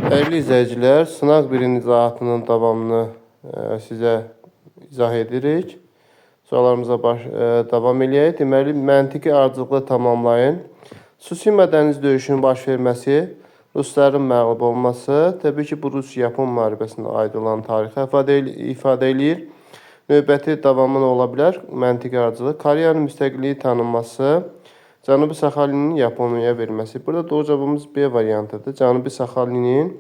Dəyərli izləyicilər, sınaq 1-in izahatının davamını sizə izah edirik. Suallarımıza davam eləyək. Deməli, məntiqi ardıcılığı tamamlayın. Tsusima dəniz döyüşünün baş verməsi, Rusların məğlub olması, təbii ki, bu Rus-Yapon müharibəsində aid olan tarixi ifadə eləyir. Növbəti davamı nə ola bilər? Məntiqi ardıcılıq. Koreyanın müstəqilliyi tanınması, Cənubi Saxalinin Yaponiyaya verilməsi. Burada doğru cavabımız B variantıdır. Cənubi Saxalinin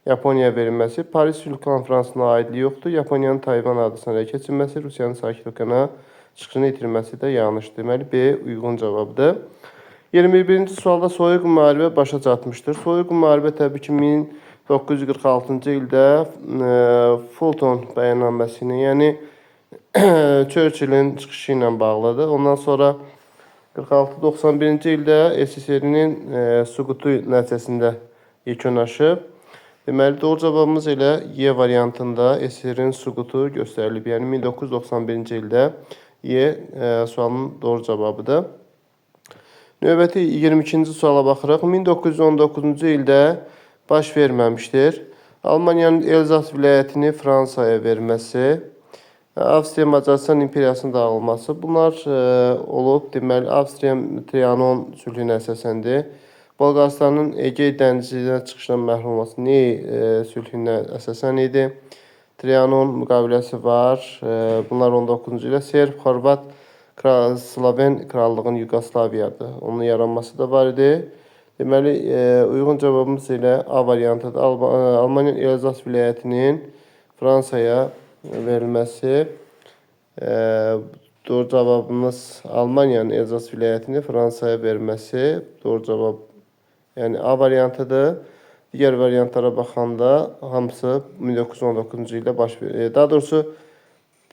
Yaponiyaya verilməsi. Paris Sülh Konfransına aidliyi yoxdur. Yaponiyanın Tayvan adasına ələ keçirilməsi, Rusiyanın Sakit Okeana çıxışını itirməsi də yanlışdır. Deməli, B uyğun cavabdır. 21-ci sualda soyuq müharibə başa çatmışdır. Soyuq müharibə təbii ki, 1946-cı ildə Fulton bəyannaməsini, yəni Churchillin çıxışı ilə bağlıdır. Ondan sonra 46-91-ci ildə SSR-nin süqutu nəticəsində yekunlaşıb. Deməli, doğru cavabımız elə Y variantında SSR-nin süqutu göstərilib. Yəni, 1991-ci ildə Y sualının doğru cavabıdır. Növbəti 22-ci suala baxırıq. 1919-cu ildə baş verməmişdir. Almaniyanın Elzas vilayətini Fransaya verməsi, Avstriya Macaristan imperiyasının dağılması. Bunlar olub. Deməli, Avstriya Trianon sülhünə əsasəndir. Bolqarıstanın Egey dənizinə çıxışdan məhrum olması sülhünə əsasən idi. Trianon müqaviləsi var. Bunlar 19-cu ilə Serb, Xorvat, Sloven krallığın Yugoslaviyada. Onun yaranması da var idi. Deməli, uyğun cavabımız elə A variantıdır. Almaniyanın Elzas vilayətinin Fransaya verilməsi. Doğru cavabımız Almaniyanın Elzas vilayətini Fransaya verməsi. Doğru cavab yəni A variantıdır. Digər variantlara baxanda hamısı 1919-cu ildə baş verir. Daha doğrusu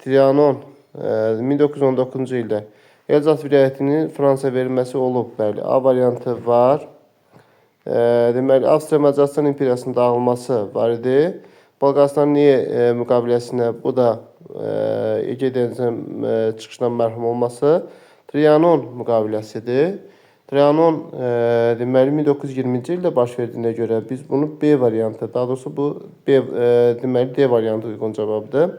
Trianon 1919-cu ildə Elzas vilayətinin Fransaya verilməsi olub. Bəli, A variantı var. Deməli, Avstriya Macaristan imperiyasının dağılması var idi. Bolqarıstanın müqaviləsinə, bu da Egey dənizinə çıxışdan məhrum olması Trianon müqaviləsidir. Trianon deməli 1920-ci ildə baş verdiyinə görə biz bunu B variantı, daha doğrusu bu deməli D variantı uyğun cavabdır.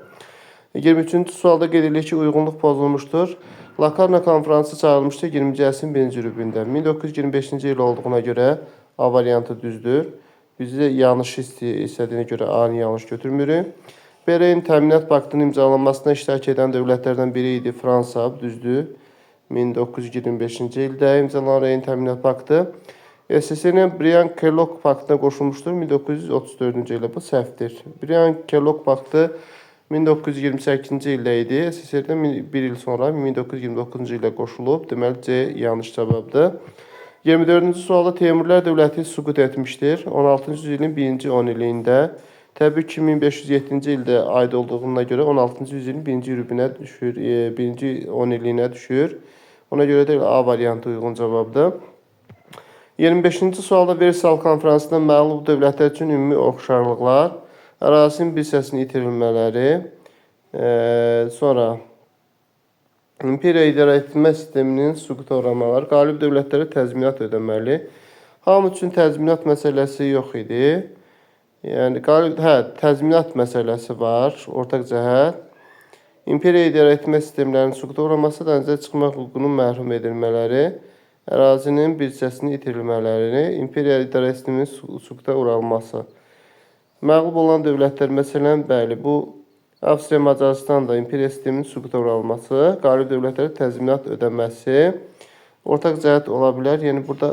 23-cü sualda qeyd edilir ki, uyğunluq pozulmuşdur. Lokarno konfransı çağırılmışdır 20-ci əsrin 1-ci rübündə. 1925-ci il olduğuna görə A variantı düzdür. Bizdə yanlış istədiyinə görə A-nı yanlış götürmürük. BRN Təminat Paktının imzalanmasına iştirak edən dövlətlərdən biri idi Fransa, düzdür. 1925-ci ildə imzalanan BRN Təminat Paktı. SSR-nin Briand-Kellogg Paktına qoşulmuşdur 1934-cü ildə. Bu səhvdir. Briand-Kellogg Paktı 1928-ci ildə idi. SSR-dən bir il sonra 1929-cu ildə qoşulub. Deməli, C yanlış cavabdır. 24-cü sualda Teymurilər dövləti süqut etmişdir. 16-cı yüzilin 1-ci 10 illiyində. Təbii ki, 1507-ci ildə aid olduğuna görə 16-cı yüzilin 1-ci rübünə düşür, 1-ci 10 illiyinə düşür. Ona görə də A variantı uyğun cavabdır. 25-ci sualda Versal konfransında məğlub dövlətlər üçün ümumi oxşarlıqlar, ərazinin bir hissəsinin itirilmələri, sonra İmperiya idarə etmə sisteminin süquta uğramaları, qalib dövlətlərə təzminat ödəməli. Hamı üçün təzminat məsələsi yox idi. Yəni, təzminat məsələsi var, ortaq cəhət. İmperiya idarə etmə sistemlərinin süquta uğraması, dənizə çıxmaq hüququnun məhrum edilmələri, ərazinin bir hissəsinin itirilmələri, İmperiya idarə sisteminin süquta uğralması. Məğlub olan dövlətlər, məsələn, bəli, bu Avstriya Macaristan'da imperiya sisteminin süquta uğralması, qalib dövlətlərə təzminat ödəməsi ortaq cəhət ola bilər. Yəni, burada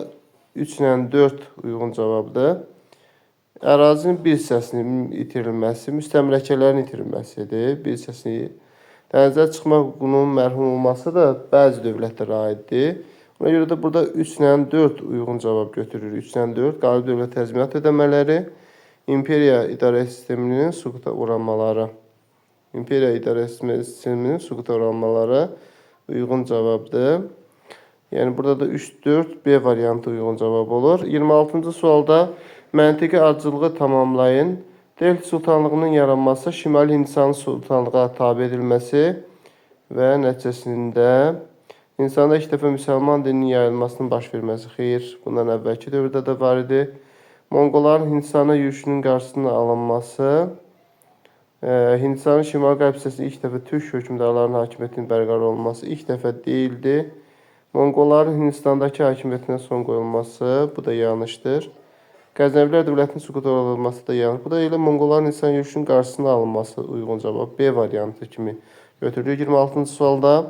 3 ilə 4 uyğun cavabdır. Ərazinin bir hissəsinin itirilməsi, müstəmləkələrin itirilməsidir. Bir hissəsini dənizə çıxmaq hüququnun məhrum olması da bəzi dövlətlərə aiddir. Ona görə də burada 3 ilə 4 uyğun cavab götürür. 3 ilə 4 qalib dövlət təzminat ödəmələri, imperiya idarə sisteminin süquta uğramaları. İmperiya idarə sisteminin süquta uğramaları uyğun cavabdır. Yəni, burada da 3-4 B variantı uyğun cavab olur. 26-cı sualda məntiqi ardıcılığı tamamlayın. Delhi Sultanlığının yaranması, Şimali Hindistan Sultanlığa tabi edilməsi və nəticəsində insanda ilk dəfə müsəlman dininin yayılmasının baş verməsi. Xeyr, bundan əvvəlki dövrdə də var idi. Monqolların Hindistana yürüşünün qarşısının alınması, Hindistanın şimal-qərb hissəsində ilk dəfə türk hökmdarlarının hakimiyyətinin bərqərar olması ilk dəfə deyildi. Monqolların Hindistandakı hakimiyyətinə son qoyulması, bu da yanlışdır. Qəznəvilər dövlətinin süqut olunması da yanlış. Bu da elə Monqolların Hindistan yürüşünün qarşısının alınması uyğun cavab B variantı kimi götürülür 26-cı sualda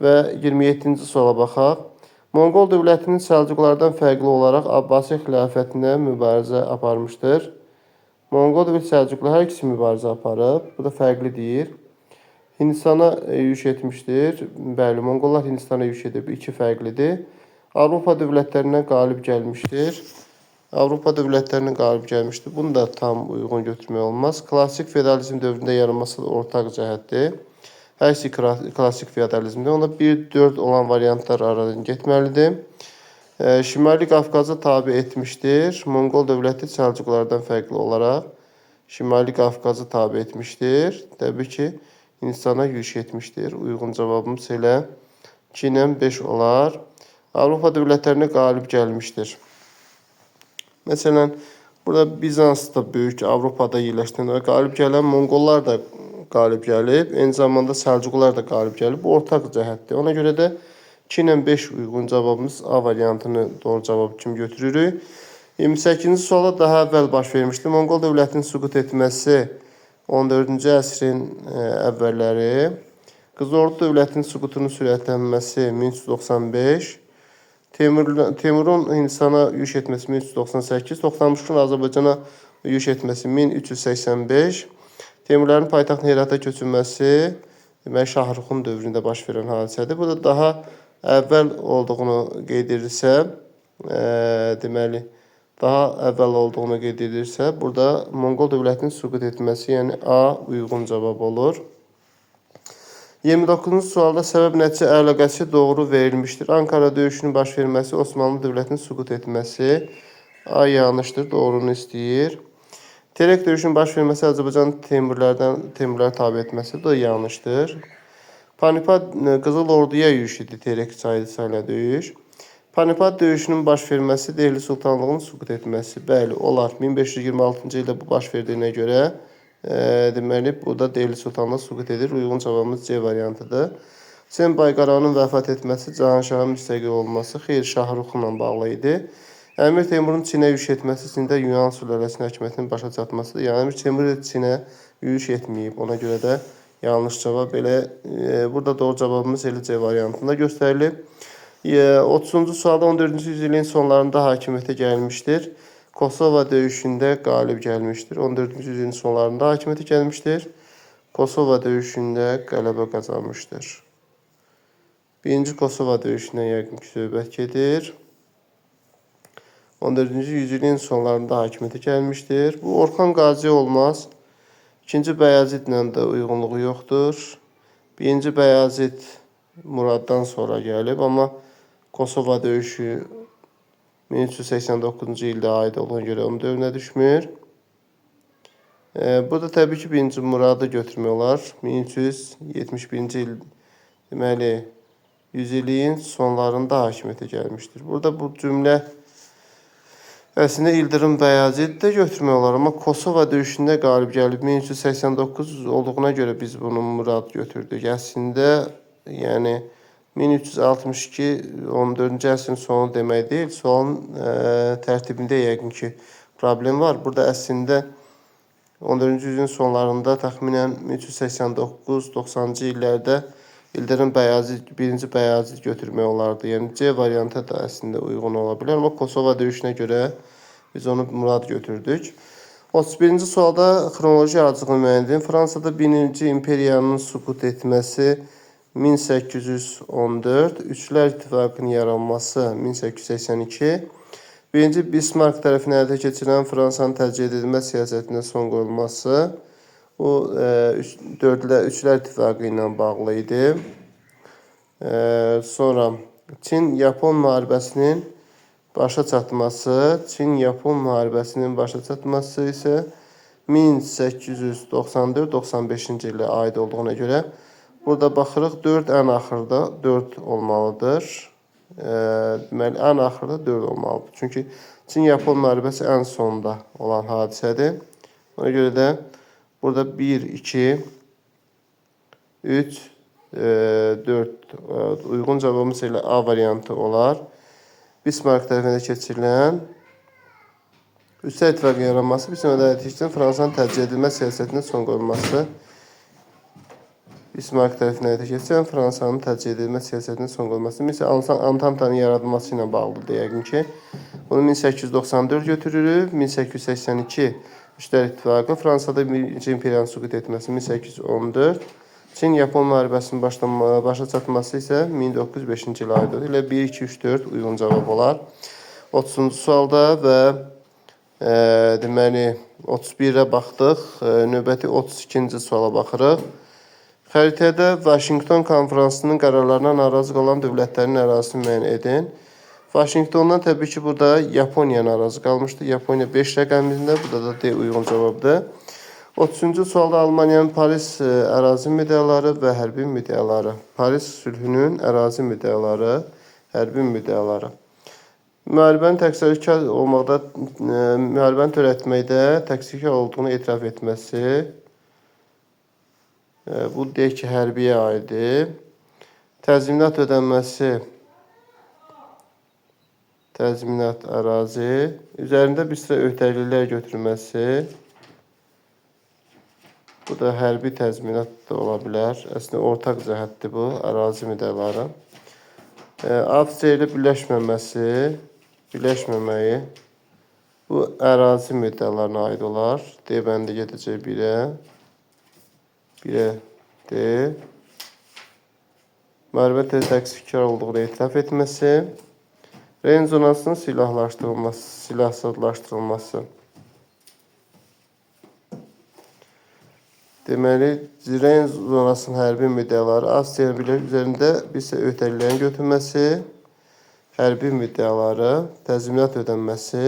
və 27-ci suala baxaq. Monqol dövlətinin Səlcuqlardan fərqli olaraq Abbasi xilafətinə mübarizə aparmışdır. Monqol və Səlcuqlar hər ikisi mübarizə aparıb. Bu da fərqli deyir. Hindistana yürüş etmişdir. Bəli, Monqollar Hindistana yürüş edib. İki fərqlidir. Avropa dövlətlərinə qalib gəlmişdir. Avropa dövlətlərinə qalib gəlmişdir. Bunu da tam uyğun götürmək olmaz. Klassik feodalizm dövründə yaranması ortaq cəhətdir. Hər ikisi klassik feodalizmdir. Onda 1-4 olan variantlar aradan getməlidir. Şimali Qafqazı tabi etmişdir. Monqol dövləti Səlcuqlardan fərqli olaraq Şimali Qafqazı tabi etmişdir. Təbii ki, Hindistana yürüş etmişdir. Uyğun cavabımız elə 2 ilə 5 olar. Avropa dövlətlərinə qalib gəlmişdir. Məsələn, burada Bizans da böyük Avropada yerləşən və qalib gələn Monqollar da qalib gəlib. Eyni zamanda Səlcuqlar da qalib gəlib. Bu ortaq cəhətdir. Ona görə də 2 ilə 5 uyğun cavabımız A variantını doğru cavab kimi götürürük. 28-ci suala daha əvvəl baş vermişdi. Monqol dövlətinin süqut etməsi 14-cü əsrin əvvəlləri. Qızıl dövlətinin süqutunun sürətlənməsi 1395. Teymurun Hindistana yürüş etməsi 1398. Toxtamışın Azərbaycana yürüş etməsi 1385. Teymurların paytaxtın Herata köçürməsi deməli Şahrukxun dövründə baş verən hadisədir. Bu da daha əvvəl olduğunu qeyd edirsə, deməli daha əvvəl olduğunu qeyd edirsə, burada Monqol dövlətinin süqut etməsi, yəni A uyğun cavab olur. 29-cu sualda səbəb-nəticə əlaqəsi doğru verilmişdir. Ankara döyüşünün baş verməsi, Osmanlı dövlətinin süqut etməsi A yanlışdır, doğrunu istəyir. Terek döyüşünün baş verməsi Azərbaycan Teymurlara tabi etməsi da yanlışdır. Panipat Qızıl Orduya yürüş idi, Terek sayılı döyüş. Panipat döyüşünün baş verməsi Dehli Sultanlığının süqut etməsi. Bəli, olar. 1526-cı ildə bu baş verdiyinə görə deməli, bu da Dehli Sultanlığı süqut edir. Uyğun cavabımız C variantıdır. Sen Bayqaranın vəfat etməsi, Cahanşahın müstəqil olması Xeyr Şahrukxunla bağlı idi. Əmir Teymurun Çinə yürüş etməsi Çində Yunan sülaləsinin hakimiyyətinin başa çatmasıdır. Yəni Əmir Teymur Çinə yürüş etməyib. Ona görə də yanlış cavab belə. Burada doğru cavabımız elə C variantında göstərilib. 30-cu sualda 14-cü yüzilliyin sonlarında hakimiyyətə gəlmişdir. Kosova döyüşündə qalib gəlmişdir. 14-cü yüzilliyin sonlarında hakimiyyətə gəlmişdir. Kosova döyüşündə qələbə qazanmışdır. Birinci Kosova döyüşündən yəqin ki, söhbət gedir. 14-cü yüzilliyin sonlarında hakimiyyətə gəlmişdir. Bu Orxan Qazi olmaz. İkinci Bəyazidlə də uyğunluğu yoxdur. Birinci Bəyazid Muraddan sonra gəlib, amma Kosova döyüşü 1389-cu ildə aid olan görə onun dövrünə düşmür. Burada təbii ki, birinci Muradı götürmək olar. 1371-ci il deməli 100 illiyin sonlarında hakimiyyətə gəlmişdir. Burada bu cümlə əslində İldırım Bəyazid də götürmək olar, amma Kosova döyüşündə qalib gəlib 1389 olduğuna görə biz bunu Murad götürdük. Əslində yəni 1362 14-cü əsrin sonu demək deyil. Sualın tərtibində yəqin ki, problem var. Burada əslində 14-cü yüzün sonlarında təxminən 1389-90-cı illərdə İldırım Bəyazid, birinci Bəyazid götürmək olardı. Yəni C variantı da əslində uyğun ola bilər. Amma Kosova döyüşünə görə biz onu Murad götürdük. 31-ci sualda xronoloji ardıcılığını müəyyən edin. Fransada 1-ci imperiyanın süqut etməsi 1814, Üçlər İttifaqının yaranması 1882, birinci Bismarck tərəfindən həyata keçirilən Fransanın təcrid edilmə siyasətinə son qoyulması, bu Üçlər İttifaqı ilə bağlı idi. Sonra Çin-Yapon müharibəsinin başa çatması, Çin-Yapon müharibəsinin başa çatması isə 1894-95-ci ilə aid olduğuna görə burada baxırıq 4 ən axırda 4 olmalıdır. Deməli, ən axırda 4 olmalıdır. Çünki Çin-Yapon müharibəsi ən sonda olan hadisədir. Ona görə də burada 1, 2, 3, 4 uyğun cavabımız ilə A variantı olar. Bismarck tərəfindən keçirilən Üstə İttifaqın yaranması, Bismarck üçün Fransanın tərcih edilmə siyasətinə son qoyulması. Bismarck tərəfindən keçirilən Fransanın tərcih edilmə siyasətinə son qoyulması. Məsələn, Antantanın yaradılması ilə bağlıdır yəqin ki. Bunu 1894 götürürük. 1882 Üstə İttifaqı, Fransada birinci imperiyanın süqut etməsi 1814. Çin-Yapon müharibəsinin başa çatması isə 1905-ci ilə aid olur. Elə 1, 2, 3, 4 uyğun cavab olar. 30-cu sualda və deməli 31-ə baxdıq. Növbəti 32-ci suala baxırıq. Xəritədə Vaşinqton konferansının qərarlarına narazı qalan dövlətlərin ərazisini müəyyən edin. Vaşinqtondan təbii ki, burada Yaponiya narazı qalmışdı. Yaponiya 5 rəqəmində, burada da D uyğun cavabdır. 30-cu sualda Almaniyanın Paris ərazi müddəaları və hərbi müddəaları. Paris sülhünün ərazi müddəaları, hərbi müddəaları. Müharibənin təqsirkar olmaqda, müharibəni törətməkdə təqsirkar olduğunu etiraf etməsi. Bu deyək ki, hərbiyə aiddir. Təzminat ödənməsi, təzminat ərazi. Üzərində bir sıra öhdəliklər götürülməsi. Bu da hərbi təzminat da ola bilər. Əslində, ortaq cəhətdir bu, ərazi müddəaları. Avstriya ilə birləşməməsi, birləşməməyi. Bu, ərazi müddəalarına aid olar. D bəndi gedəcək 1-ə. 1-ə D. Müharibə təqsirkar olduğunu etiraf etməsi. Reyn zonasının silahsızlaşdırılması. Deməli, Reyn zonasının hərbi müddəaları Avstriya üzərində bir sıra öhdəliklərin götürməsi, hərbi müddəaları, təzminat ödənməsi,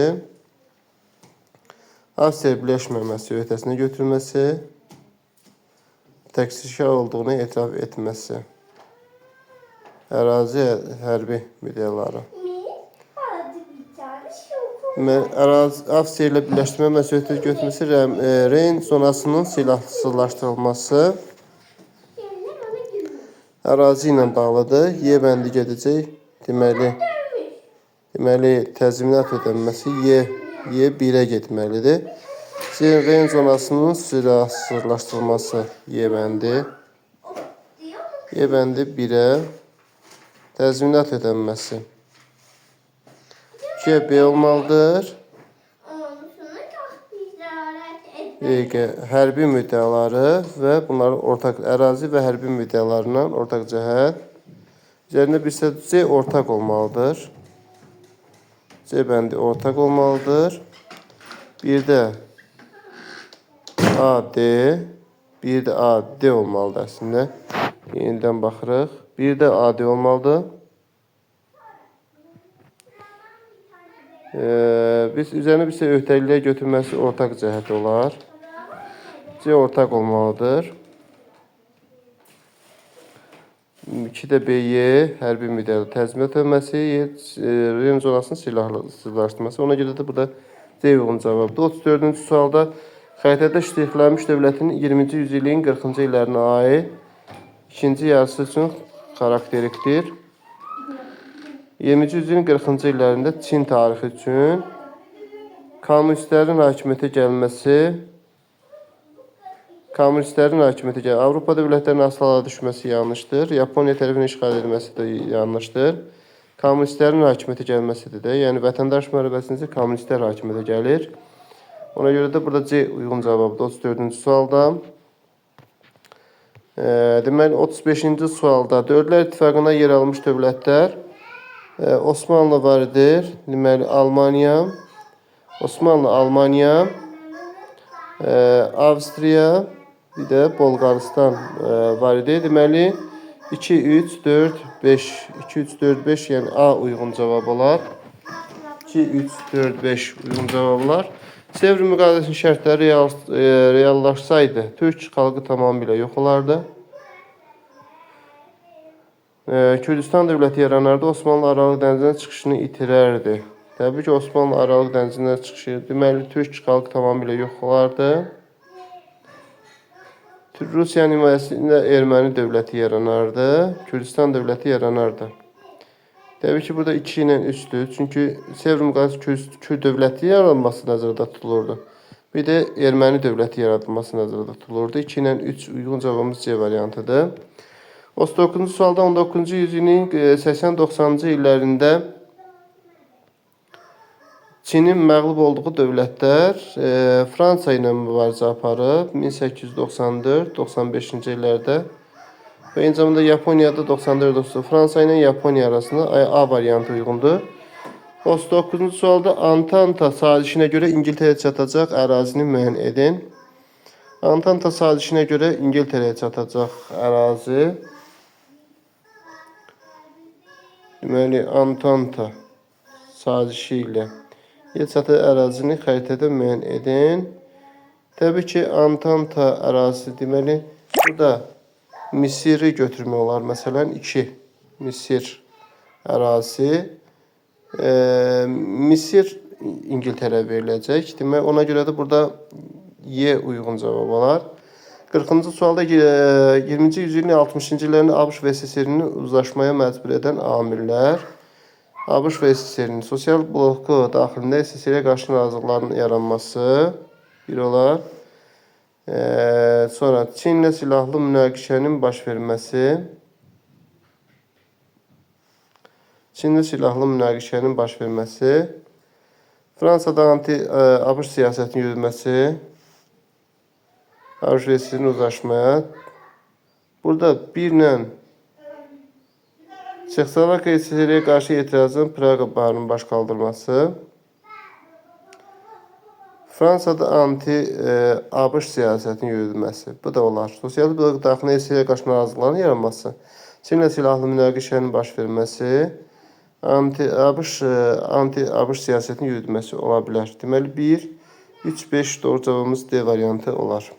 Avstriya birləşməməsi öhdəsinə götürməsi, təqsirkar olduğunu etiraf etməsi, ərazi hərbi müddəaları. Avstriya ilə birləşdirmə məsuliyyəti götürməsi, Reyn zonasının silahsızlaşdırılması ərazi ilə bağlıdır. Y bəndi gedəcək. Deməli, təzminat ödənməsi Y 1-ə getməlidir. Reyn zonasının silahsızlaşdırılması Y bəndi. Y bəndi 1-ə. Təzminat ödənməsi B olmalıdır. Hərbi müddəaları və bunların ortaq ərazi və hərbi müddəalarından ortaq cəhət. Üzərində bir isə C ortaq olmalıdır. C bəndi ortaq olmalıdır. Bir də A, D. Bir də A, D olmalıdır əslində. Yenidən baxırıq. Bir də A, D olmalıdır. Biz üzərinə bir şey öhdəliklər götürməsi ortaq cəhət olar. C ortaq olmalıdır. 2 də B-Y hərbi müddəalı təzminat ödənməsi, Reyn zonasının silahsızlaşdırılması. Ona görə də burada C uyğun cavabdır. 34-cü sualda xəritədə şərhlənmiş dövlətin 20-ci yüzilliyin 40-cı illərinə aid ikinci yarısı üçün xarakterikdir. 20-ci yüzilliyin 40-cı illərində Çin tarixi üçün kommunistlərin hakimiyyətə gəlməsi, Avropa dövlətlərinin asılı hala düşməsi yanlışdır. Yaponiya tərəfindən işğal edilməsi də yanlışdır. Kommunistlərin hakimiyyətə gəlməsidir də. Yəni, vətəndaş müharibəsində kommunistlər hakimiyyətə gəlir. Ona görə də burada C uyğun cavabdır 34-cü sualda. Deməli, 35-ci sualda Dördlər İttifaqına yer almış dövlətlər Osmanlı var edir. Deməli, Almaniya, Osmanlı, Almaniya, Avstriya, bir də Bolqarıstan var idi. Deməli, 2, 3, 4, 5. 2, 3, 4, 5, yəni A uyğun cavab olar. 2, 3, 4, 5 uyğun cavab olar. Sevr müqaviləsinin şərtləri reallaşsaydı, Türk xalqı tamamilə yox olardı. Kürdistan dövləti yaranardı, Osmanlı Aralıq dənizdən çıxışını itirərdi. Təbii ki, Osmanlı Aralıq dənizindən çıxışı. Deməli, türk xalqı tamamilə yox olardı. Rusiyanın himayəsində erməni dövləti yaranardı. Kürdistan dövləti yaranardı. Təbii ki, burada 2 ilə 3'dür. Çünki Sevr-Müqaddes Kürd dövləti yaranması nəzərdə tutulurdu. Bir də erməni dövləti yaradılması nəzərdə tutulurdu. 2 ilə 3 uyğun cavabımız C variantıdır. 39-cu sualda 19-cu yüzilin 80-90-cı illərində Çinin məğlub olduğu dövlətlər Fransa ilə mübarizə aparıb 1894-95-ci illərdə və eyni zamanda Yaponiyada 94-90 Fransa ilə Yaponiya arasında A variantı uyğundur. 39-cu sualda Antanta sazişinə görə İngiltərəyə çatacaq ərazini müəyyən edin. Antanta sazişinə görə İngiltərəyə çatacaq ərazi. Deməli, Antanta sazişi ilə çatı ərazini xəritədə müəyyən edin. Təbii ki, Antanta ərazisi deməli, burada Misiri götürmək olar. Məsələn, 2 Misir ərazisi. Misir İngiltərə veriləcək. Demək, ona görə də burada Y uyğun cavab olar. 40-cı sualda 20-ci yüzilin 60-cı illərində ABŞ və SSR-ni uzlaşmaya məcbur edən amillər. ABŞ və SSR-nin sosial bloku daxilində SSR-yə qarşı narazılıqların yaranması bir olar. Sonra Çinlə silahlı münaqişənin baş verməsi. Çinlə silahlı münaqişənin baş verməsi. Fransada anti-ABŞ siyasətinin yürütməsi. ABŞ və SSR-ni uzlaşmaya. Burada 1 ilə Çexoslovakiyaya SSR-yə qarşı etirazın Praqa barının baş qaldırması. Fransada anti-ABŞ siyasətinin yürüdülməsi. Bu da olar. Sosial blok daxilində SSR-yə qarşı narazılıqların yaranması. Çinlə silahlı münaqişənin baş verməsi. Anti-ABŞ siyasətinin yürüdülməsi ola bilər. Deməli, 1, 3, 5 doğru cavabımız D variantı olar.